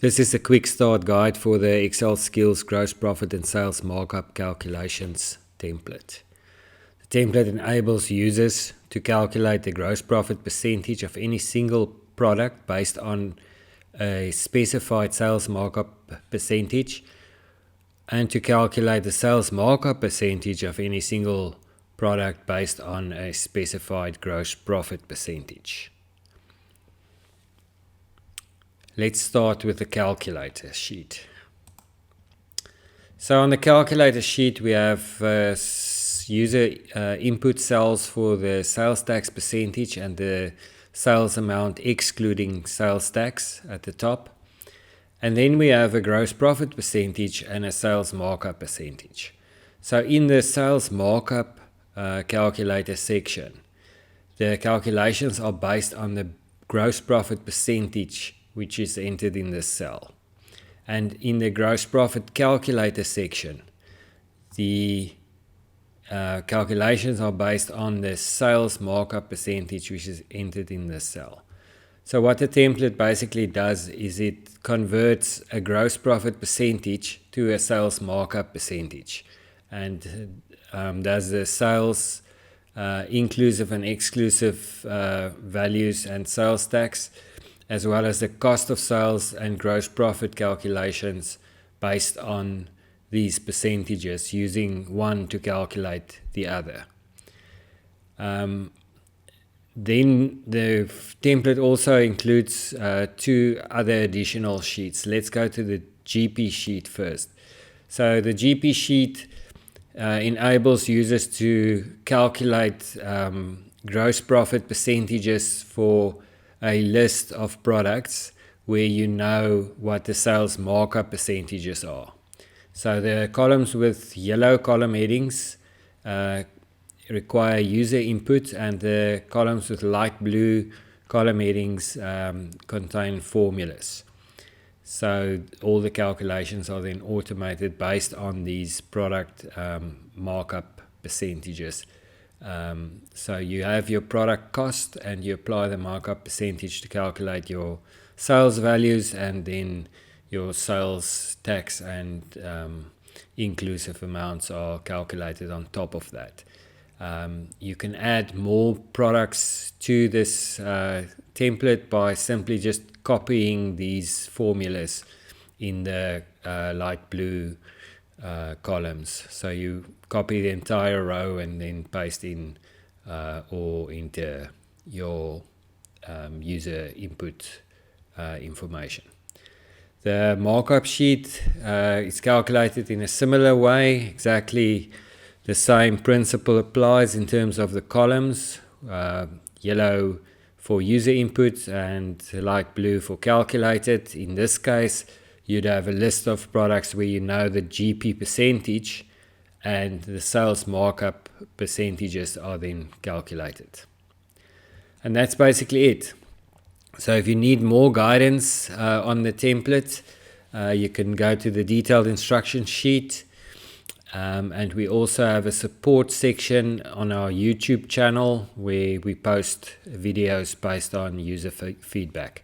This is a quick start guide for the Excel Skills Gross Profit and Sales Markup Calculations template. The template enables users to calculate the gross profit percentage of any single product based on a specified sales markup percentage and to calculate the sales markup percentage of any single product based on a specified gross profit percentage. Let's start with the calculator sheet. So on the calculator sheet, we have user input cells for the sales tax percentage and the sales amount excluding sales tax at the top. And then we have a gross profit percentage and a sales markup percentage. So in the sales markup calculator section, the calculations are based on the gross profit percentage which is entered in this cell. And in the gross profit calculator section, the calculations are based on the sales markup percentage which is entered in this cell. So what the template basically does is it converts a gross profit percentage to a sales markup percentage and does the sales inclusive and exclusive values and sales tax, as well as the cost of sales and gross profit calculations based on these percentages, using one to calculate the other. Then the template also includes two other additional sheets. Let's go to the GP sheet first. So the GP sheet enables users to calculate gross profit percentages for a list of products where you know what the sales markup percentages are. So the columns with yellow column headings require user input, and the columns with light blue column headings contain formulas. So all the calculations are then automated based on these product markup percentages. So you have your product cost and you apply the markup percentage to calculate your sales values, and then your sales tax and inclusive amounts are calculated on top of that. You can add more products to this template by simply just copying these formulas in the light blue columns. So you copy the entire row and then paste in or enter your user input information. The markup sheet is calculated in a similar way. Exactly the same principle applies in terms of the columns, yellow for user input and light blue for calculated. In this case, you'd have a list of products where you know the GP percentage and the sales markup percentages are then calculated. And that's basically it. So if you need more guidance on the template, you can go to the detailed instruction sheet. And we also have a support section on our YouTube channel where we post videos based on user feedback.